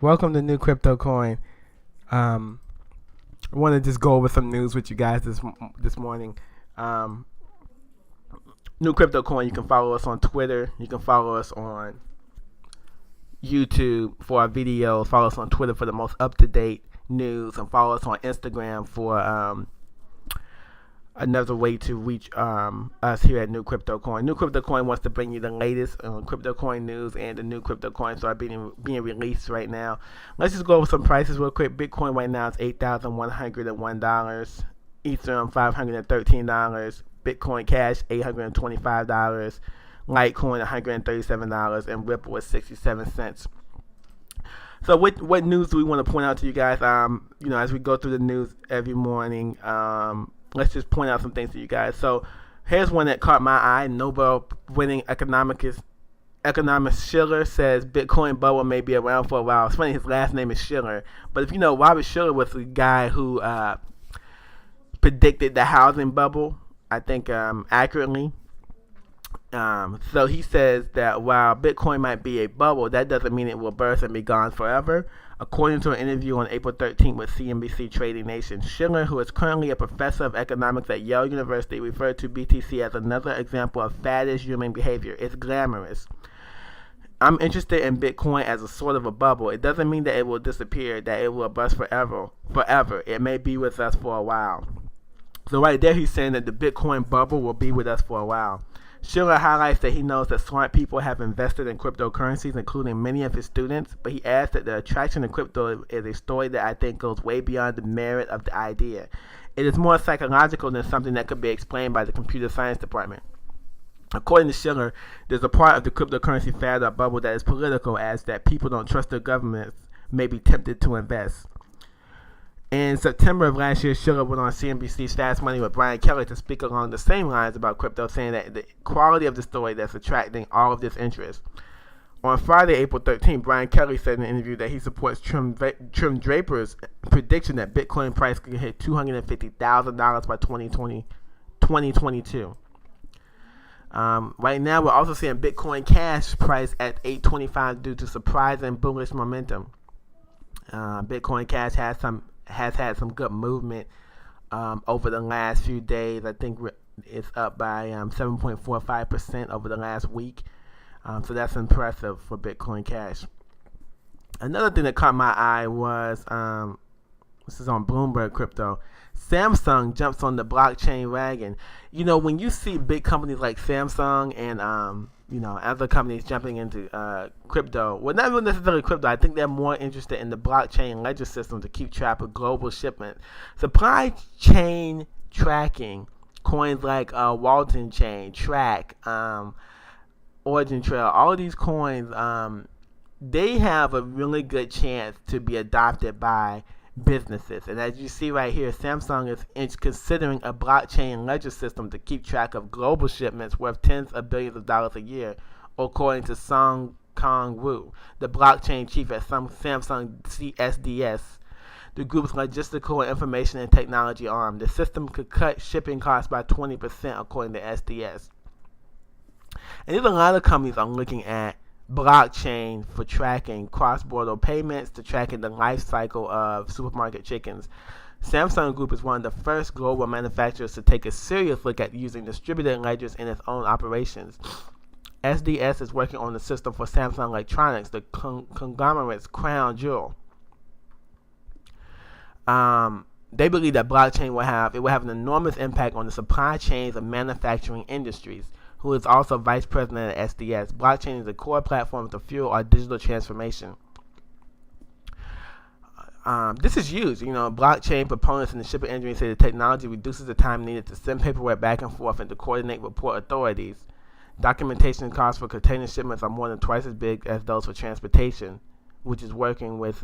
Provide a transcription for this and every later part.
Welcome to New Crypto Coin. I want to just go over some news with you guys this morning. New Crypto Coin. You can follow us on Twitter. You can follow us on YouTube for our videos. Follow us on Twitter for the most up-to-date news, and follow us on Instagram for another way to reach us here at New Crypto Coin. New Crypto Coin wants to bring you the latest crypto coin news, and the new crypto coins are being released right now. Let's just go over some prices real quick. Bitcoin right now is $8,101. Ethereum $513. Bitcoin Cash $825. Litecoin $137, and Ripple is 67 cents. So what news do we want to point out to you guys? As we go through the news every morning, let's just point out some things to you guys. So here's one that caught my eye. Nobel-winning economist Shiller says Bitcoin bubble may be around for a while. It's funny, his last name is Shiller. But if you know, Robert Shiller was the guy who predicted the housing bubble, I think accurately. So he says that while Bitcoin might be a bubble, that doesn't mean it will burst and be gone forever. According to an interview on April 13th with CNBC Trading Nation, Schiller, who is currently a professor of economics at Yale University, referred to BTC as another example of faddish human behavior. It's glamorous. I'm interested in Bitcoin as a sort of a bubble. It doesn't mean that it will disappear, that it will burst forever. It may be with us for a while. So right there he's saying that the Bitcoin bubble will be with us for a while. Schiller highlights that he knows that smart people have invested in cryptocurrencies, including many of his students, but he adds that the attraction to crypto is a story that I think goes way beyond the merit of the idea. It is more psychological than something that could be explained by the computer science department. According to Schiller, there's a part of the cryptocurrency fad or bubble that is political, as that people don't trust their governments may be tempted to invest. In September of last year, Schiller went on CNBC's Fast Money with Brian Kelly to speak along the same lines about crypto, saying that the quality of the story that's attracting all of this interest. On Friday, April 13th, Brian Kelly said in an interview that he supports Trim Draper's prediction that Bitcoin price could hit $250,000 by 2022. Right now, we're also seeing Bitcoin Cash price at $825 due to surprise and bullish momentum. Bitcoin Cash has had some good movement over the last few days. I think it's up by 7.45% over the last week. So that's impressive for Bitcoin Cash. Another thing that caught my eye was, this is on Bloomberg Crypto, Samsung jumps on the blockchain wagon. When you see big companies like Samsung and other companies jumping into crypto, well, not necessarily crypto. I think they're more interested in the blockchain ledger system to keep track of global shipment. Supply chain tracking, coins like Walton Chain, Track, Origin Trail, all of these coins, they have a really good chance to be adopted by businesses. And as you see right here, Samsung is considering a blockchain ledger system to keep track of global shipments worth tens of billions of dollars a year, according to Song Kong Wu, the blockchain chief at Samsung SDS, the group's logistical and information and technology arm. The system could cut shipping costs by 20%, according to SDS. And there's a lot of companies are looking at blockchain for tracking cross-border payments, to tracking the life cycle of supermarket chickens. Samsung Group is one of the first global manufacturers to take a serious look at using distributed ledgers in its own operations. SDS is working on the system for Samsung Electronics, the conglomerate's crown jewel. They believe that blockchain will have an enormous impact on the supply chains of manufacturing industries. Who is also vice president at SDS. Blockchain is a core platform to fuel our digital transformation. This is used. Blockchain proponents in the shipping industry say the technology reduces the time needed to send paperwork back and forth and to coordinate with port authorities. Documentation costs for container shipments are more than twice as big as those for transportation, which is working with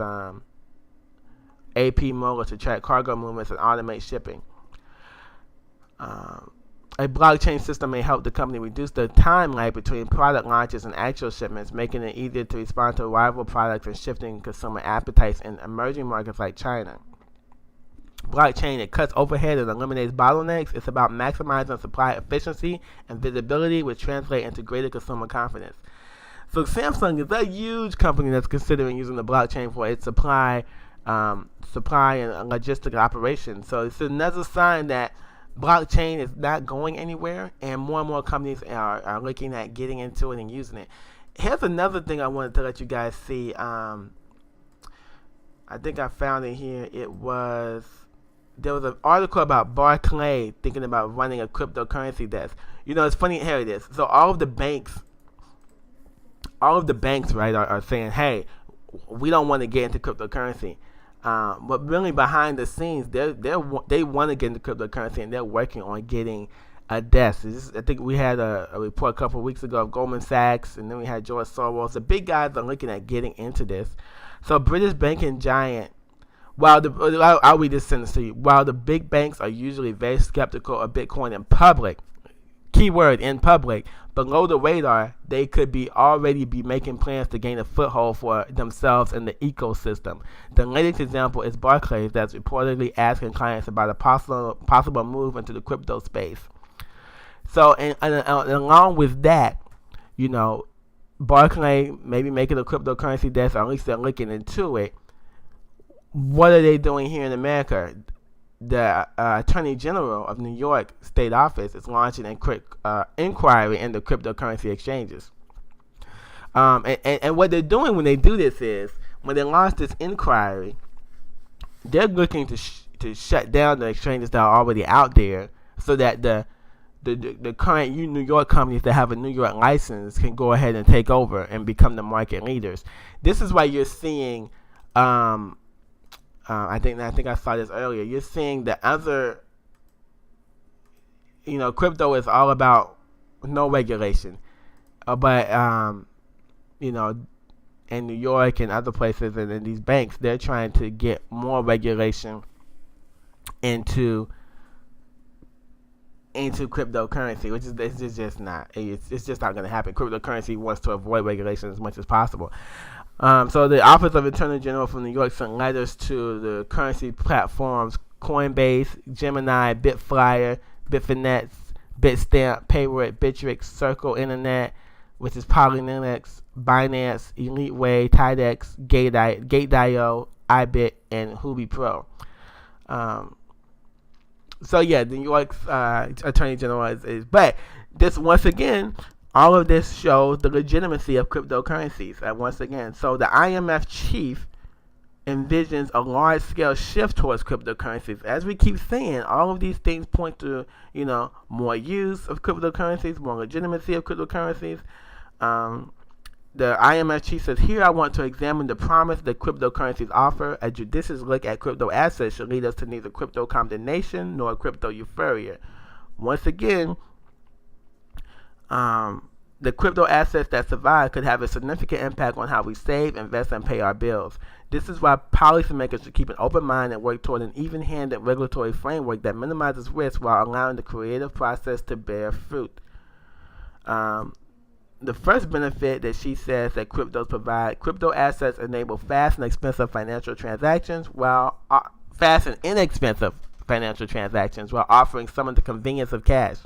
AP Motor to track cargo movements and automate shipping. A blockchain system may help the company reduce the time lag between product launches and actual shipments, making it easier to respond to rival products and shifting consumer appetites in emerging markets like China. Blockchain, it cuts overhead and eliminates bottlenecks. It's about maximizing supply efficiency and visibility, which translate into greater consumer confidence. So Samsung is a huge company that's considering using the blockchain for its supply and logistic operations. So it's another sign that blockchain is not going anywhere, and more companies are looking at getting into it and using it. Here's another thing I wanted to let you guys see. I think I found it here. There was an article about Barclay thinking about running a cryptocurrency desk. It's funny. Here it is. So all of the banks, right, are saying, hey, we don't want to get into cryptocurrency. But really behind the scenes, they want to get into cryptocurrency, and they're working on getting a desk. I think we had a report a couple of weeks ago of Goldman Sachs, and then we had George Soros. The big guys are looking at getting into this. So British banking giant, I'll read this sentence to you. While the big banks are usually very skeptical of Bitcoin in public, keyword in public, below the radar, they could already be making plans to gain a foothold for themselves in the ecosystem. The latest example is Barclays, that's reportedly asking clients about a possible move into the crypto space. So, and along with that, Barclays maybe making a cryptocurrency desk, or at least they're looking into it. What are they doing here in America? The Attorney General of New York State Office is launching an inquiry into cryptocurrency exchanges. And what they're doing when they do this is, when they launch this inquiry, they're looking to shut down the exchanges that are already out there, so that the current New York companies that have a New York license can go ahead and take over and become the market leaders. This is why you're seeing, I think I saw this earlier. You're seeing the other, crypto is all about no regulation, but in New York and other places and in these banks, they're trying to get more regulation into cryptocurrency, which is just not. It's just not going to happen. Cryptocurrency wants to avoid regulation as much as possible. So the Office of Attorney General from New York sent letters to the currency platforms Coinbase, Gemini, Bitflyer, Bitfinex, Bitstamp, Payward, Bittrex, Circle Internet, which is Polylinux, Binance, EliteWay, Tidex, Gate.io, iBit, and Huobi Pro. So yeah, the New York's Attorney General is, but this, once again, all of this shows the legitimacy of cryptocurrencies. Once again, so the IMF chief envisions a large-scale shift towards cryptocurrencies. As we keep saying, all of these things point to, more use of cryptocurrencies, more legitimacy of cryptocurrencies. The IMF chief says, here I want to examine the promise that cryptocurrencies offer. A judicious look at crypto assets should lead us to neither crypto condemnation nor crypto euphoria. Once again, the crypto assets that survive could have a significant impact on how we save, invest, and pay our bills. This is why policymakers should keep an open mind and work toward an even-handed regulatory framework that minimizes risk while allowing the creative process to bear fruit. The first benefit that she says that cryptos provide, crypto assets enable fast and inexpensive financial transactions while offering some of the convenience of cash.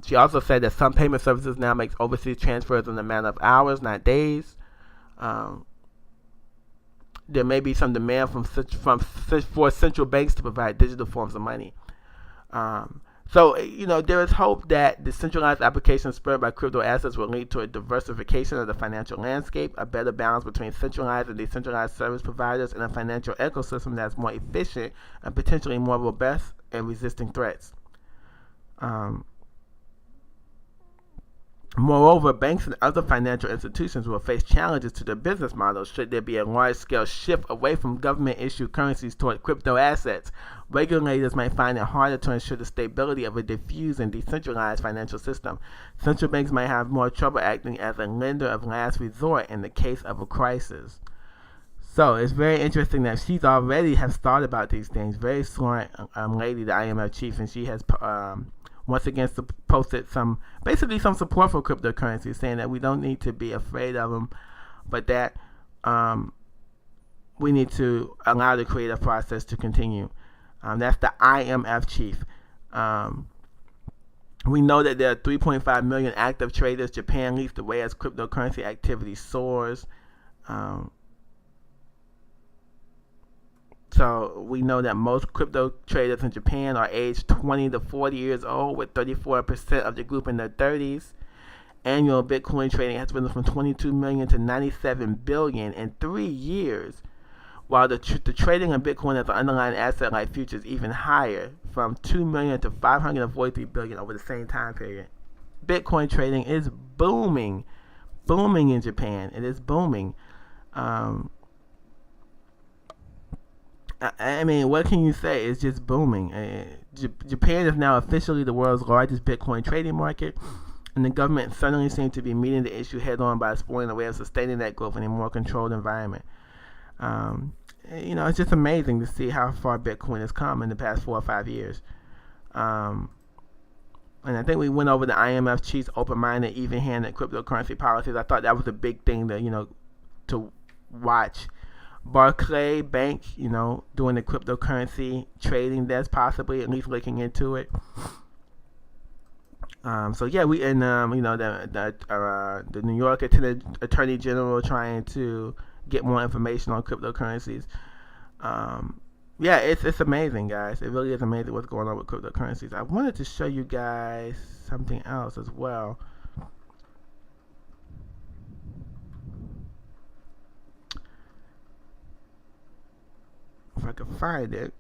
She also said that some payment services now make overseas transfers in a matter of hours, not days. There may be some demand for central banks to provide digital forms of money. So there is hope that the centralized application spurred by crypto assets will lead to a diversification of the financial landscape, a better balance between centralized and decentralized service providers, and a financial ecosystem that's more efficient and potentially more robust and resisting threats. Moreover, banks and other financial institutions will face challenges to their business models should there be a large-scale shift away from government-issued currencies toward crypto assets. Regulators might find it harder to ensure the stability of a diffuse and decentralized financial system. Central banks might have more trouble acting as a lender of last resort in the case of a crisis. So it's very interesting that she's already has thought about these things. Very smart lady, the IMF chief, and she has once again posted some support for cryptocurrencies, saying that we don't need to be afraid of them, but that we need to allow the creative process to continue. That's the IMF chief. We know that there are 3.5 million active traders. Japan leads the way as cryptocurrency activity soars. Um, so we know that most crypto traders in Japan are aged 20 to 40 years old, with 34% of the group in their 30s. Annual Bitcoin trading has risen from 22 million to 97 billion in 3 years, while the trading of Bitcoin as an underlying asset like futures even higher, from 2 million to 543 billion over the same time period. Bitcoin trading is booming in Japan. It is booming. I mean, what can you say? It's just booming. Japan is now officially the world's largest Bitcoin trading market, and the government certainly seems to be meeting the issue head on by exploring a way of sustaining that growth in a more controlled environment. It's just amazing to see how far Bitcoin has come in the past 4 or 5 years. And I think we went over the IMF chief's open-minded, even-handed cryptocurrency policies. I thought that was a big thing to watch. Barclay Bank, doing the cryptocurrency trading, that's possibly at least looking into it. The New York Attorney General trying to get more information on cryptocurrencies. It's amazing, guys. It really is amazing what's going on with cryptocurrencies. I wanted to show you guys something else as well. If I could find it.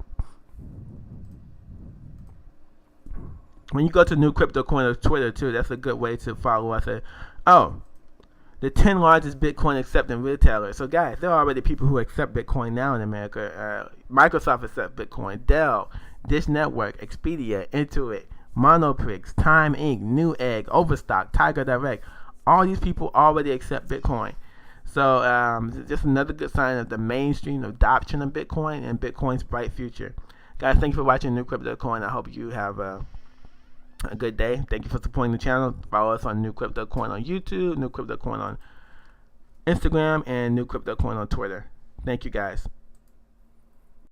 When you go to New Crypto Coin on Twitter too, that's a good way to follow us. The 10 largest Bitcoin accepting retailers. So guys, there are already people who accept Bitcoin now in America. Microsoft accepts Bitcoin, Dell, Dish Network, Expedia, Intuit, Monoprix, Time Inc., Newegg, Overstock, Tiger Direct. All these people already accept Bitcoin. So just another good sign of the mainstream adoption of Bitcoin and Bitcoin's bright future. Guys, thank you for watching New Crypto Coin. I hope you have a good day. Thank you for supporting the channel. Follow us on New Crypto Coin on YouTube, New Crypto Coin on Instagram, and New Crypto Coin on Twitter. Thank you, guys.